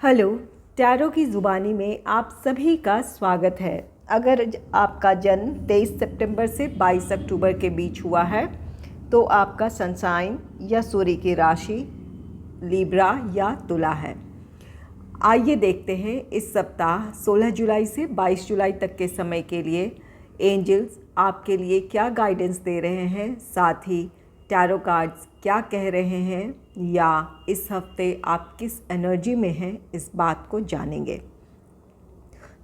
Hello, tarot की ज़ुबानी में आप सभी का स्वागत है। अगर आपका जन्म 23 सितंबर से 22 अक्टूबर के बीच हुआ है तो आपका सन साइन या सूर्य की राशि लिब्रा या तुला है। आइए देखते हैं इस सप्ताह 16 जुलाई से 22 जुलाई तक के समय के लिए एंजल्स आपके लिए क्या गाइडेंस दे रहे हैं, साथ ही टैरो कार्ड्स क्या कह रहे हैं या इस हफ्ते आप किस एनर्जी में हैं, इस बात को जानेंगे।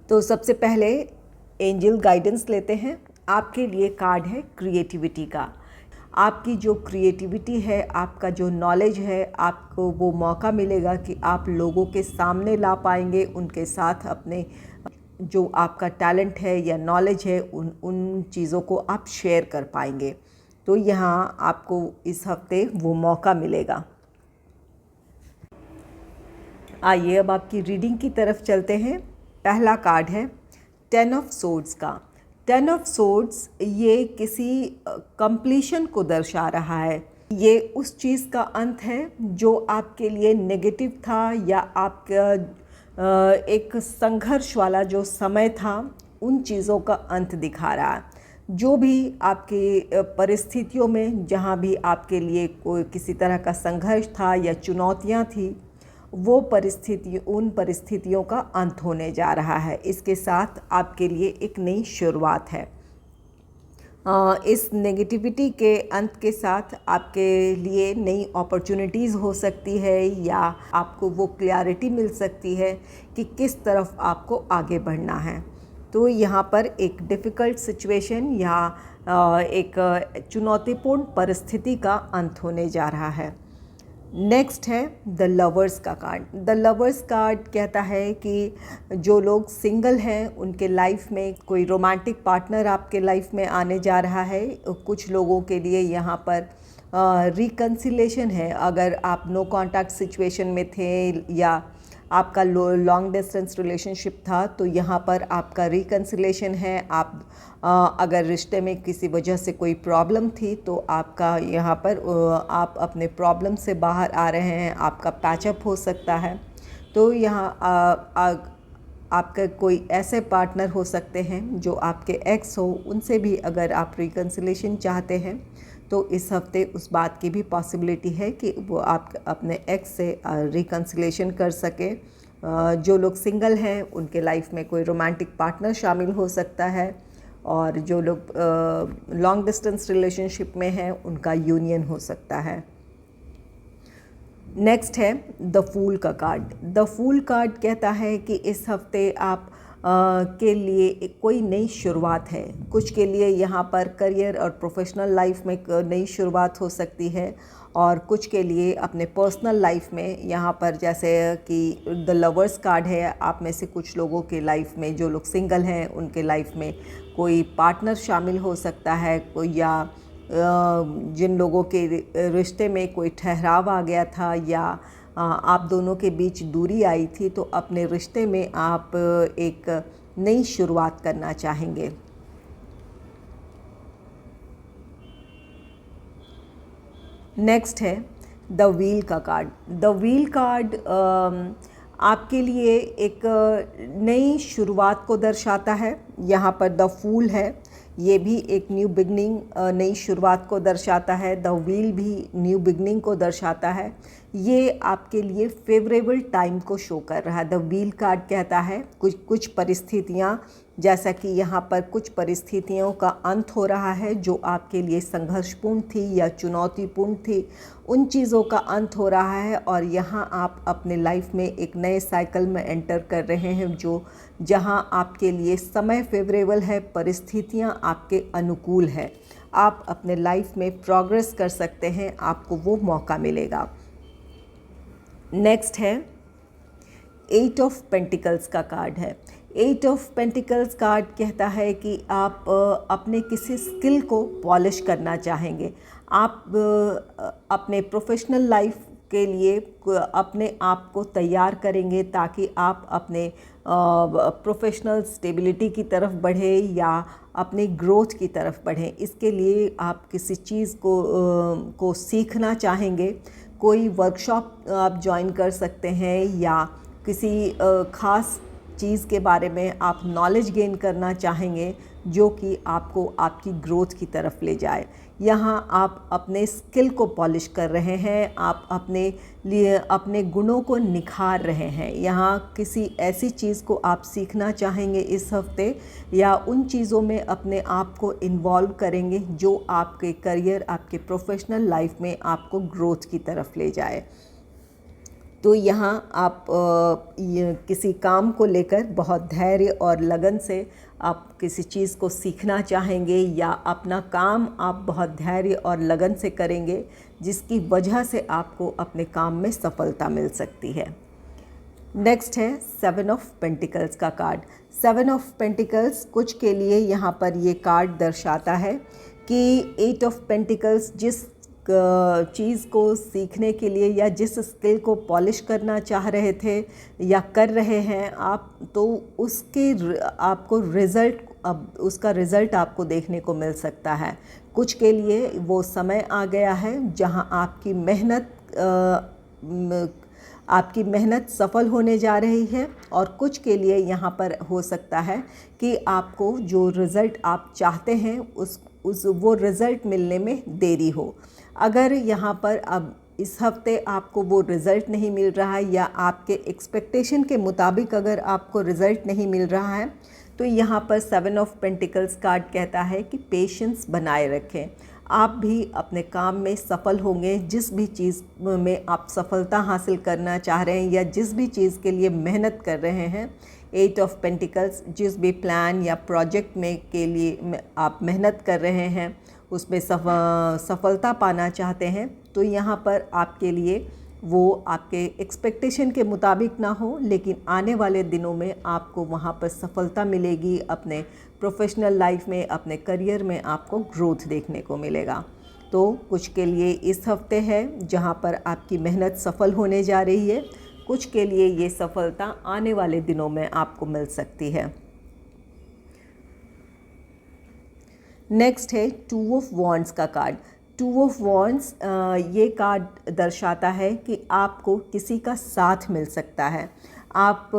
तो सबसे पहले एंजल गाइडेंस लेते हैं। आपके लिए कार्ड है क्रिएटिविटी का। आपकी जो क्रिएटिविटी है, आपका जो नॉलेज है, आपको वो मौका मिलेगा कि आप लोगों के सामने ला पाएंगे, उनके साथ अपने जो आपका टैलेंट है या नॉलेज है उन चीज़ों को आप शेयर कर पाएंगे। तो यहाँ आपको इस हफ्ते वो मौका मिलेगा। आइए अब आपकी रीडिंग की तरफ चलते हैं। पहला कार्ड है 10 ऑफ सोर्ड्स का। 10 ऑफ सोर्ड्स ये किसी कंप्लीशन को दर्शा रहा है। ये उस चीज़ का अंत है जो आपके लिए नेगेटिव था या आपका एक संघर्ष वाला जो समय था, उन चीज़ों का अंत दिखा रहा है। जो भी आपकी परिस्थितियों में जहाँ भी आपके लिए कोई किसी तरह का संघर्ष था या चुनौतियाँ थी, वो उन परिस्थितियों का अंत होने जा रहा है। इसके साथ आपके लिए एक नई शुरुआत है। इस नेगेटिविटी के अंत के साथ आपके लिए नई अपॉर्चुनिटीज़ हो सकती है या आपको वो क्लैरिटी मिल सकती है कि किस तरफ आपको आगे बढ़ना है। तो यहाँ पर एक डिफ़िकल्ट सिचुएशन या एक चुनौतीपूर्ण परिस्थिति का अंत होने जा रहा है। नेक्स्ट है द लवर्स का कार्ड। द लवर्स कार्ड कहता है कि जो लोग सिंगल हैं उनके लाइफ में कोई रोमांटिक पार्टनर आपके लाइफ में आने जा रहा है। कुछ लोगों के लिए यहाँ पर रिकन्सिलेशन है। अगर आप नो कॉन्टैक्ट सिचुएशन में थे या आपका लॉन्ग डिस्टेंस रिलेशनशिप था, तो यहाँ पर आपका रिकन्सिलेशन है। आप अगर रिश्ते में किसी वजह से कोई प्रॉब्लम थी तो आपका यहाँ पर आप अपने प्रॉब्लम से बाहर आ रहे हैं, आपका पैचअप हो सकता है। तो यहाँ आपका कोई ऐसे पार्टनर हो सकते हैं जो आपके एक्स हो, उनसे भी अगर आप रिकन्सिलेशन चाहते हैं तो इस हफ्ते उस बात की भी पॉसिबिलिटी है कि वो आप अपने एक्स से रिकन्सिलेशन कर सके। जो लोग सिंगल हैं उनके लाइफ में कोई रोमांटिक पार्टनर शामिल हो सकता है, और जो लोग लॉन्ग डिस्टेंस रिलेशनशिप में हैं उनका यूनियन हो सकता है। नेक्स्ट है द फूल का कार्ड। द फूल कार्ड कहता है कि इस हफ्ते आप के लिए एक कोई नई शुरुआत है। कुछ के लिए यहाँ पर करियर और प्रोफेशनल लाइफ में नई शुरुआत हो सकती है, और कुछ के लिए अपने पर्सनल लाइफ में, यहाँ पर जैसे कि द लवर्स कार्ड है, आप में से कुछ लोगों के लाइफ में, जो लोग सिंगल हैं उनके लाइफ में कोई पार्टनर शामिल हो सकता है, कोई या जिन लोगों के रिश्ते में कोई ठहराव आ गया था या आप दोनों के बीच दूरी आई थी, तो अपने रिश्ते में आप एक नई शुरुआत करना चाहेंगे। नेक्स्ट है द व्हील का कार्ड। द व्हील कार्ड आपके लिए एक नई शुरुआत को दर्शाता है। यहाँ पर द फूल है, ये भी एक न्यू बिगनिंग, नई शुरुआत को दर्शाता है। द व्हील भी न्यू बिगनिंग को दर्शाता है। ये आपके लिए फेवरेबल टाइम को शो कर रहा है। द व्हील कार्ड कहता है कुछ परिस्थितियाँ, जैसा कि यहाँ पर कुछ परिस्थितियों का अंत हो रहा है जो आपके लिए संघर्षपूर्ण थी या चुनौतीपूर्ण थी, उन चीज़ों का अंत हो रहा है, और यहाँ आप अपने लाइफ में एक नए साइकिल में एंटर कर रहे हैं जहाँ आपके लिए समय फेवरेबल है, परिस्थितियाँ आपके अनुकूल है, आप अपने लाइफ में प्रोग्रेस कर सकते हैं, आपको वो मौका मिलेगा। नेक्स्ट है 8 ऑफ पेंटिकल्स का कार्ड है। 8 ऑफ पेंटिकल्स कार्ड कहता है कि आप अपने किसी स्किल को पॉलिश करना चाहेंगे। आप अपने प्रोफेशनल लाइफ के लिए अपने आप को तैयार करेंगे ताकि आप अपने प्रोफेशनल स्टेबिलिटी की तरफ बढ़ें या अपने ग्रोथ की तरफ बढ़ें। इसके लिए आप किसी चीज़ को सीखना चाहेंगे। कोई वर्कशॉप आप ज्वाइन कर सकते हैं या किसी ख़ास चीज़ के बारे में आप नॉलेज गेन करना चाहेंगे जो कि आपको आपकी ग्रोथ की तरफ ले जाए। यहाँ आप अपने स्किल को पॉलिश कर रहे हैं, आप अपने लिए अपने गुणों को निखार रहे हैं। यहाँ किसी ऐसी चीज़ को आप सीखना चाहेंगे इस हफ्ते, या उन चीज़ों में अपने आप को इन्वॉल्व करेंगे जो आपके करियर, आपके प्रोफेशनल लाइफ में आपको ग्रोथ की तरफ ले जाए। तो यहाँ आप किसी काम को लेकर बहुत धैर्य और लगन से आप किसी चीज़ को सीखना चाहेंगे, या अपना काम आप बहुत धैर्य और लगन से करेंगे, जिसकी वजह से आपको अपने काम में सफलता मिल सकती है। नेक्स्ट है 7 ऑफ पेंटिकल्स का कार्ड। 7 ऑफ पेंटिकल्स कुछ के लिए यहाँ पर ये कार्ड दर्शाता है कि 8 ऑफ पेंटिकल्स जिस चीज़ को सीखने के लिए या जिस स्किल को पॉलिश करना चाह रहे थे या कर रहे हैं आप, तो उसके आपको रिज़ल्ट, अब उसका रिज़ल्ट आपको देखने को मिल सकता है। कुछ के लिए वो समय आ गया है जहां आपकी मेहनत सफल होने जा रही है, और कुछ के लिए यहाँ पर हो सकता है कि आपको जो रिज़ल्ट आप चाहते हैं वो रिज़ल्ट मिलने में देरी हो। अगर यहाँ पर अब इस हफ्ते आपको वो रिज़ल्ट नहीं मिल रहा है, या आपके एक्सपेक्टेशन के मुताबिक अगर आपको रिज़ल्ट नहीं मिल रहा है, तो यहाँ पर 7 ऑफ पेंटिकल्स कार्ड कहता है कि पेशेंस बनाए रखें। आप भी अपने काम में सफल होंगे। जिस भी चीज़ में आप सफलता हासिल करना चाह रहे हैं या जिस भी चीज़ के लिए मेहनत कर रहे हैं, 8 ऑफ पेंटिकल्स जिस भी प्लान या प्रोजेक्ट में के लिए आप मेहनत कर रहे हैं, उसमें सफलता पाना चाहते हैं, तो यहाँ पर आपके लिए वो आपके एक्सपेक्टेशन के मुताबिक ना हो, लेकिन आने वाले दिनों में आपको वहाँ पर सफलता मिलेगी। अपने प्रोफेशनल लाइफ में, अपने करियर में आपको ग्रोथ देखने को मिलेगा। तो कुछ के लिए इस हफ्ते है जहाँ पर आपकी मेहनत सफल होने जा रही है, कुछ के लिए ये सफलता आने वाले दिनों में आपको मिल सकती है। नेक्स्ट है 2 ऑफ वॉन्ड्स का कार्ड। 2 ऑफ वॉन्ड्स ये कार्ड दर्शाता है कि आपको किसी का साथ मिल सकता है। आप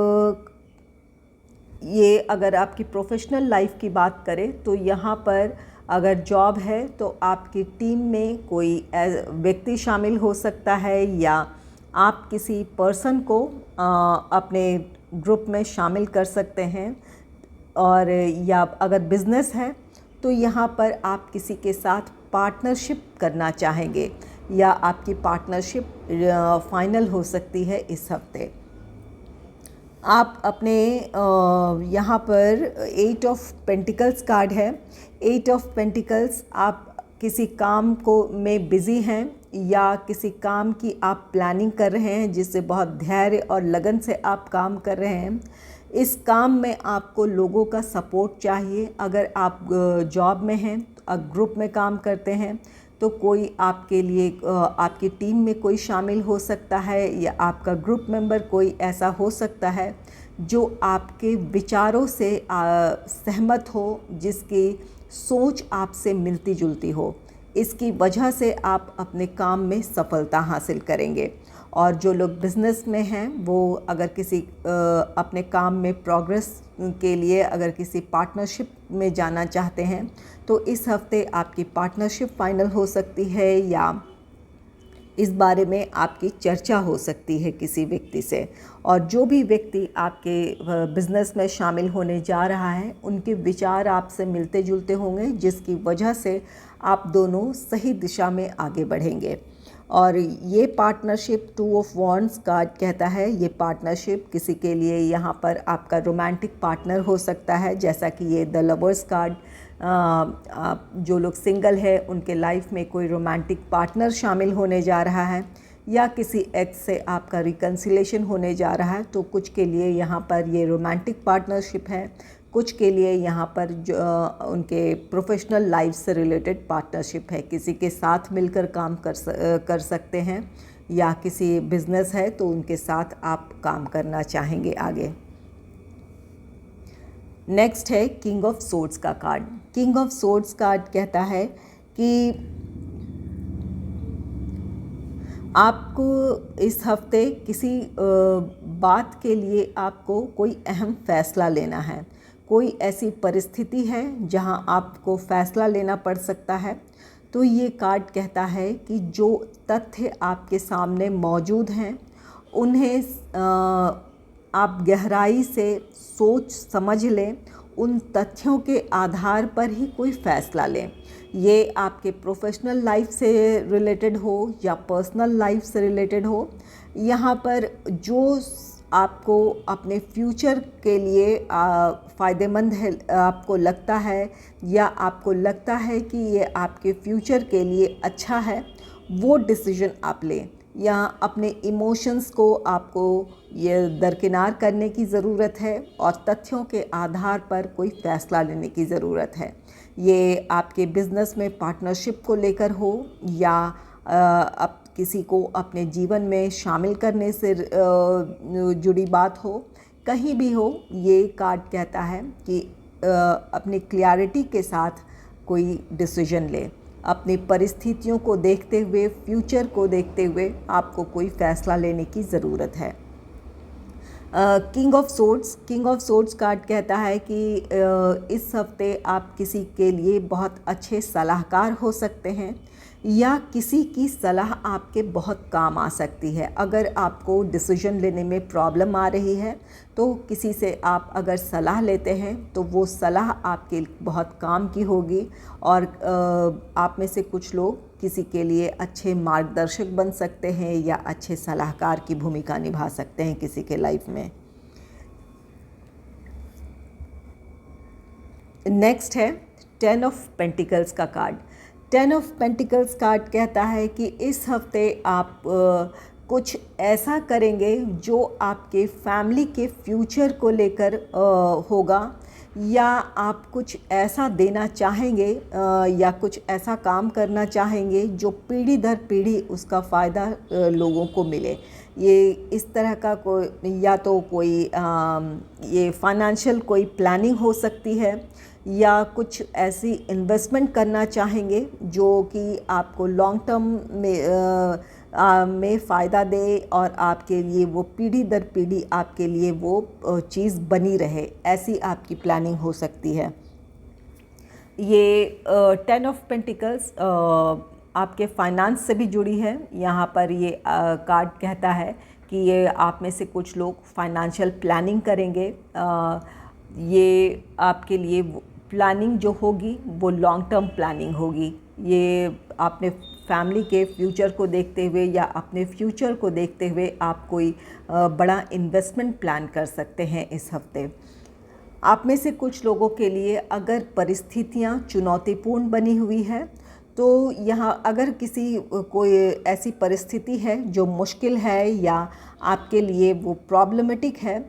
ये अगर आपकी प्रोफेशनल लाइफ की बात करें तो यहाँ पर अगर जॉब है तो आपकी टीम में कोई व्यक्ति शामिल हो सकता है, या आप किसी पर्सन को अपने ग्रुप में शामिल कर सकते हैं। और या अगर बिज़नेस है तो यहाँ पर आप किसी के साथ पार्टनरशिप करना चाहेंगे, या आपकी पार्टनरशिप फाइनल हो सकती है इस हफ्ते। आप अपने यहाँ पर 8 ऑफ पेंटिकल्स कार्ड है। 8 ऑफ पेंटिकल्स, आप किसी काम को में बिज़ी हैं, या किसी काम की आप प्लानिंग कर रहे हैं जिससे बहुत धैर्य और लगन से आप काम कर रहे हैं। इस काम में आपको लोगों का सपोर्ट चाहिए। अगर आप जॉब में हैं, ग्रुप में काम करते हैं, तो कोई आपके लिए आपकी टीम में कोई शामिल हो सकता है, या आपका ग्रुप मेंबर कोई ऐसा हो सकता है जो आपके विचारों से सहमत हो, जिसकी सोच आपसे मिलती जुलती हो। इसकी वजह से आप अपने काम में सफलता हासिल करेंगे। और जो लोग बिज़नेस में हैं वो अगर किसी अपने काम में प्रोग्रेस के लिए अगर किसी पार्टनरशिप में जाना चाहते हैं, तो इस हफ्ते आपकी पार्टनरशिप फाइनल हो सकती है, या इस बारे में आपकी चर्चा हो सकती है किसी व्यक्ति से। और जो भी व्यक्ति आपके बिज़नेस में शामिल होने जा रहा है, उनके विचार आपसे मिलते जुलते होंगे, जिसकी वजह से आप दोनों सही दिशा में आगे बढ़ेंगे। और ये पार्टनरशिप 2 ऑफ वॉन्ड्स कार्ड कहता है, ये पार्टनरशिप किसी के लिए यहाँ पर आपका रोमांटिक पार्टनर हो सकता है, जैसा कि ये द लवर्स कार्ड, जो लोग सिंगल है उनके लाइफ में कोई रोमांटिक पार्टनर शामिल होने जा रहा है, या किसी एक्स से आपका रिकन्सिलेशन होने जा रहा है, तो कुछ के लिए यहाँ पर ये रोमांटिक पार्टनरशिप है। कुछ के लिए यहाँ पर जो उनके प्रोफेशनल लाइफ से रिलेटेड पार्टनरशिप है, किसी के साथ मिलकर काम कर सकते हैं, या किसी बिज़नेस है तो उनके साथ आप काम करना चाहेंगे आगे। नेक्स्ट है किंग ऑफ सोर्ड्स का card. King of swords card कहता है कि आपको इस हफ्ते किसी बात के लिए आपको कोई अहम फ़ैसला लेना है, कोई ऐसी परिस्थिति है जहां आपको फ़ैसला लेना पड़ सकता है। तो ये कार्ड कहता है कि जो तथ्य आपके सामने मौजूद हैं उन्हें आप गहराई से सोच समझ लें, उन तथ्यों के आधार पर ही कोई फ़ैसला लें। ये आपके प्रोफेशनल लाइफ से रिलेटेड हो या पर्सनल लाइफ से रिलेटेड हो, यहाँ पर जो आपको अपने फ्यूचर के लिए फ़ायदेमंद है आपको लगता है, या आपको लगता है कि ये आपके फ्यूचर के लिए अच्छा है, वो डिसीजन आप लें। या अपने इमोशंस को आपको ये दरकिनार करने की ज़रूरत है और तथ्यों के आधार पर कोई फ़ैसला लेने की ज़रूरत है। ये आपके बिज़नेस में पार्टनरशिप को लेकर हो या अब किसी को अपने जीवन में शामिल करने से जुड़ी बात हो, कहीं भी हो, ये कार्ड कहता है कि अपनी क्लैरिटी के साथ कोई डिसीजन ले। अपनी परिस्थितियों को देखते हुए, फ्यूचर को देखते हुए आपको कोई फ़ैसला लेने की ज़रूरत है। किंग ऑफ सोर्ड्स कार्ड कहता है कि इस हफ्ते आप किसी के लिए बहुत अच्छे सलाहकार हो सकते हैं या किसी की सलाह आपके बहुत काम आ सकती है। अगर आपको डिसीजन लेने में प्रॉब्लम आ रही है तो किसी से आप अगर सलाह लेते हैं तो वो सलाह आपके बहुत काम की होगी और आप में से कुछ लोग किसी के लिए अच्छे मार्गदर्शक बन सकते हैं या अच्छे सलाहकार की भूमिका निभा सकते हैं किसी के लाइफ में। नेक्स्ट है 10 ऑफ पेंटिकल्स का कार्ड। 10 ऑफ पेंटिकल्स कार्ड कहता है कि इस हफ्ते आप कुछ ऐसा करेंगे जो आपके फैमिली के फ्यूचर को लेकर होगा, या आप कुछ ऐसा देना चाहेंगे या कुछ ऐसा काम करना चाहेंगे जो पीढ़ी दर पीढ़ी उसका फ़ायदा लोगों को मिले। ये इस तरह का कोई या तो कोई ये फाइनेंशियल कोई प्लानिंग हो सकती है, या कुछ ऐसी इन्वेस्टमेंट करना चाहेंगे जो कि आपको लॉन्ग टर्म में फ़ायदा दे और आपके लिए वो पीढ़ी दर पीढ़ी आपके लिए वो चीज़ बनी रहे, ऐसी आपकी प्लानिंग हो सकती है। ये 10 ऑफ पेंटिकल्स आपके फाइनेंस से भी जुड़ी है। यहाँ पर ये कार्ड कहता है कि ये आप में से कुछ लोग फाइनेंशियल प्लानिंग करेंगे। ये आपके लिए प्लानिंग जो होगी वो लॉन्ग टर्म प्लानिंग होगी। ये आपने फैमिली के फ्यूचर को देखते हुए या अपने फ्यूचर को देखते हुए आप कोई बड़ा इन्वेस्टमेंट प्लान कर सकते हैं इस हफ्ते। आप में से कुछ लोगों के लिए अगर परिस्थितियां चुनौतीपूर्ण बनी हुई है तो यहाँ अगर किसी कोई ऐसी परिस्थिति है जो मुश्किल है या आपके लिए वो प्रॉब्लमेटिक है,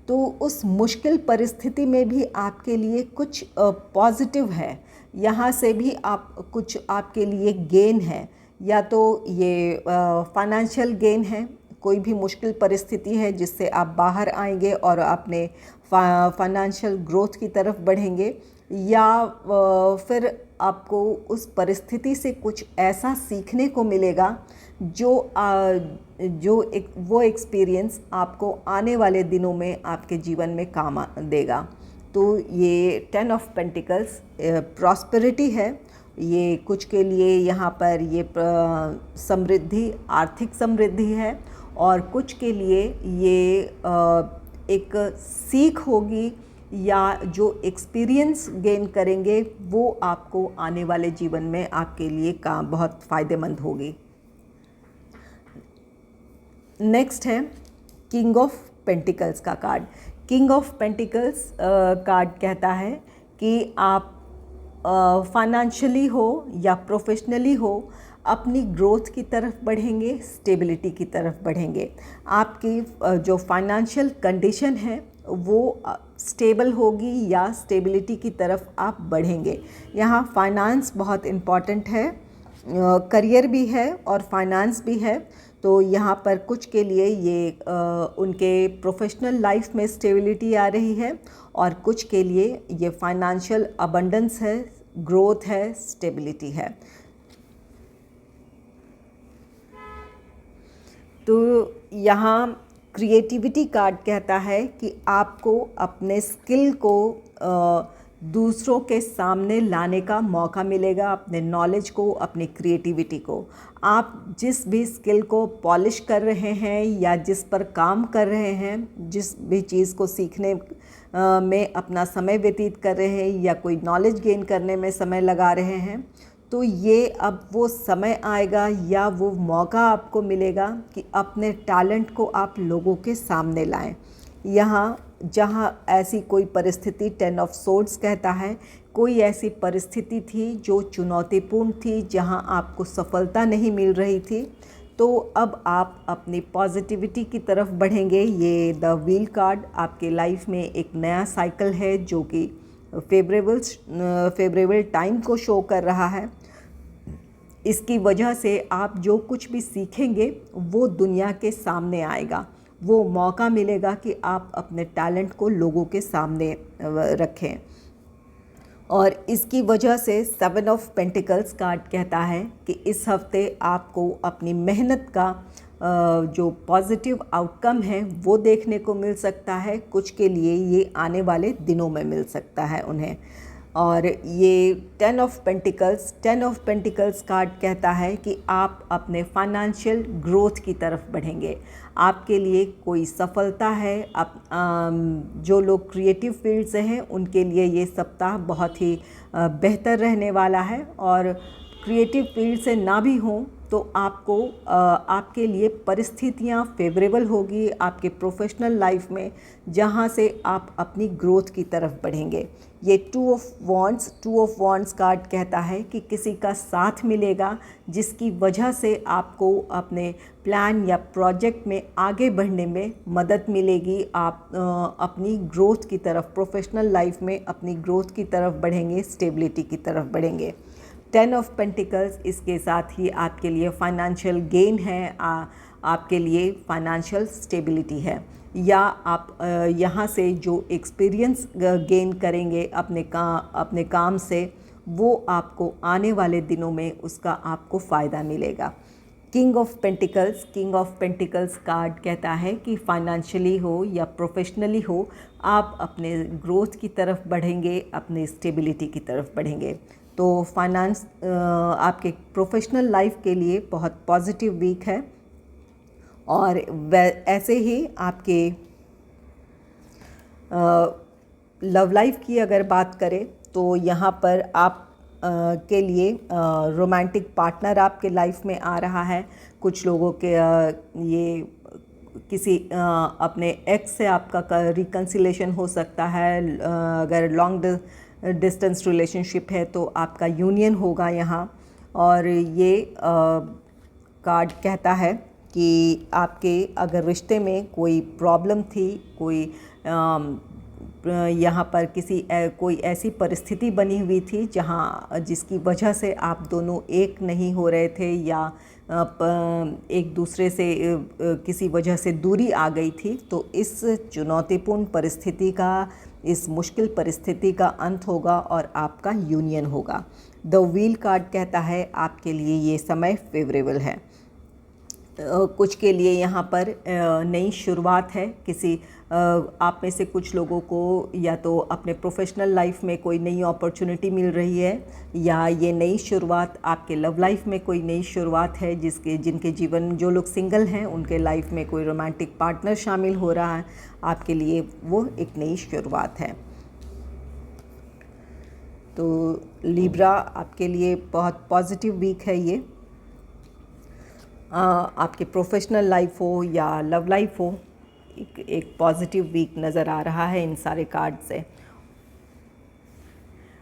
तो उस मुश्किल परिस्थिति में भी आपके लिए कुछ पॉजिटिव है, यहाँ से भी आप कुछ आपके लिए गेन है, या तो ये फाइनेंशियल गेन है, कोई भी मुश्किल परिस्थिति है जिससे आप बाहर आएंगे और अपने फाइनेंशियल ग्रोथ की तरफ बढ़ेंगे, या फिर आपको उस परिस्थिति से कुछ ऐसा सीखने को मिलेगा जो वो एक्सपीरियंस आपको आने वाले दिनों में आपके जीवन में काम देगा। तो ये 10 ऑफ पेंटिकल्स प्रॉस्पेरिटी है। ये कुछ के लिए यहाँ पर ये समृद्धि, आर्थिक समृद्धि है, और कुछ के लिए ये एक सीख होगी या जो एक्सपीरियंस गेन करेंगे वो आपको आने वाले जीवन में आपके लिए बहुत फ़ायदेमंद होगी। नेक्स्ट है किंग ऑफ पेंटिकल्स का card. King of pentacles card कहता है कि आप फाइनेंशियली हो या प्रोफेशनली हो अपनी ग्रोथ की तरफ बढ़ेंगे, स्टेबिलिटी की तरफ बढ़ेंगे। आपकी जो फाइनेंशियल कंडीशन है वो स्टेबल होगी या स्टेबिलिटी की तरफ आप बढ़ेंगे। यहाँ फाइनेंस बहुत इम्पॉर्टेंट है, करियर भी है और फाइनेंस भी है। तो यहाँ पर कुछ के लिए ये उनके प्रोफेशनल लाइफ में स्टेबिलिटी आ रही है, और कुछ के लिए ये फाइनेंशियल अबंडेंस है, ग्रोथ है, स्टेबिलिटी है। तो यहाँ क्रिएटिविटी कार्ड कहता है कि आपको अपने स्किल को दूसरों के सामने लाने का मौका मिलेगा, अपने नॉलेज को, अपनी क्रिएटिविटी को। आप जिस भी स्किल को पॉलिश कर रहे हैं या जिस पर काम कर रहे हैं, जिस भी चीज़ को सीखने में अपना समय व्यतीत कर रहे हैं या कोई नॉलेज गेन करने में समय लगा रहे हैं, तो ये अब वो समय आएगा या वो मौका आपको मिलेगा कि अपने टैलेंट को आप लोगों के सामने लाएं। यहाँ जहाँ ऐसी कोई परिस्थिति, 10 ऑफ सोर्ड्स कहता है, कोई ऐसी परिस्थिति थी जो चुनौतीपूर्ण थी, जहाँ आपको सफलता नहीं मिल रही थी, तो अब आप अपनी पॉजिटिविटी की तरफ बढ़ेंगे। ये द व्हील कार्ड आपके लाइफ में एक नया साइकिल है जो कि फेवरेबल टाइम को शो कर रहा है। इसकी वजह से आप जो कुछ भी सीखेंगे वो दुनिया के सामने आएगा, वो मौका मिलेगा कि आप अपने टैलेंट को लोगों के सामने रखें। और इसकी वजह से 7 ऑफ पेंटिकल्स कार्ड कहता है कि इस हफ्ते आपको अपनी मेहनत का जो पॉजिटिव आउटकम है वो देखने को मिल सकता है। कुछ के लिए ये आने वाले दिनों में मिल सकता है उन्हें। और ये 10 ऑफ पेंटिकल्स कार्ड कहता है कि आप अपने फाइनेंशियल ग्रोथ की तरफ बढ़ेंगे। आपके लिए कोई सफलता है। जो लोग क्रिएटिव फील्ड से हैं उनके लिए ये सप्ताह बहुत ही बेहतर रहने वाला है। और क्रिएटिव फील्ड से ना भी हों तो आपको आपके लिए परिस्थितियाँ फेवरेबल होगी आपके प्रोफेशनल लाइफ में, जहाँ से आप अपनी ग्रोथ की तरफ बढ़ेंगे। ये 2 ऑफ वॉन्ड्स कार्ड कहता है कि किसी का साथ मिलेगा जिसकी वजह से आपको अपने प्लान या प्रोजेक्ट में आगे बढ़ने में मदद मिलेगी। आप अपनी ग्रोथ की तरफ, प्रोफेशनल लाइफ में अपनी ग्रोथ की तरफ बढ़ेंगे, स्टेबिलिटी की तरफ बढ़ेंगे। 10 ऑफ पेंटिकल्स इसके साथ ही आपके लिए फाइनेंशियल गेन है, आपके लिए फाइनेंशियल स्टेबिलिटी है, या आप यहाँ से जो एक्सपीरियंस गेन करेंगे अपने काम से, वो आपको आने वाले दिनों में उसका आपको फ़ायदा मिलेगा। किंग ऑफ पेंटिकल्स कार्ड कहता है कि फाइनेंशियली हो या प्रोफेशनली हो, आप अपने ग्रोथ की तरफ बढ़ेंगे, अपने स्टेबिलिटी की तरफ बढ़ेंगे। तो फाइनेंस आपके प्रोफेशनल लाइफ के लिए बहुत पॉजिटिव वीक है। और ऐसे ही आपके लव लाइफ की अगर बात करें तो यहाँ पर आप के लिए रोमांटिक पार्टनर आपके लाइफ में आ रहा है। कुछ लोगों के ये किसी अपने एक्स से आपका रिकन्सिलेशन हो सकता है। अगर लॉन्ग डिस्टेंस रिलेशनशिप है तो आपका यूनियन होगा यहाँ। और ये कार्ड कहता है कि आपके अगर रिश्ते में कोई प्रॉब्लम थी, कोई यहाँ पर कोई ऐसी परिस्थिति बनी हुई थी जिसकी वजह से आप दोनों एक नहीं हो रहे थे, या एक दूसरे से किसी वजह से दूरी आ गई थी, तो इस चुनौतीपूर्ण परिस्थिति का, इस मुश्किल परिस्थिति का अंत होगा और आपका यूनियन होगा। द व्हील कार्ड कहता है आपके लिए ये समय फेवरेबल है। कुछ के लिए यहाँ पर नई शुरुआत है। आप में से कुछ लोगों को या तो अपने प्रोफेशनल लाइफ में कोई नई अपॉर्चुनिटी मिल रही है, या ये नई शुरुआत आपके लव लाइफ में कोई नई शुरुआत है, जिनके जीवन, जो लोग सिंगल हैं उनके लाइफ में कोई रोमांटिक पार्टनर शामिल हो रहा है, आपके लिए वो एक नई शुरुआत है। तो लिब्रा आपके लिए बहुत पॉजिटिव वीक है ये। आपके प्रोफेशनल लाइफ हो या लव लाइफ हो, एक पॉजिटिव वीक नज़र आ रहा है इन सारे कार्ड से।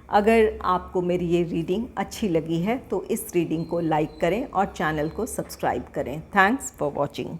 अगर आपको मेरी ये रीडिंग अच्छी लगी है तो इस रीडिंग को लाइक करें और चैनल को सब्सक्राइब करें। Thanks for watching.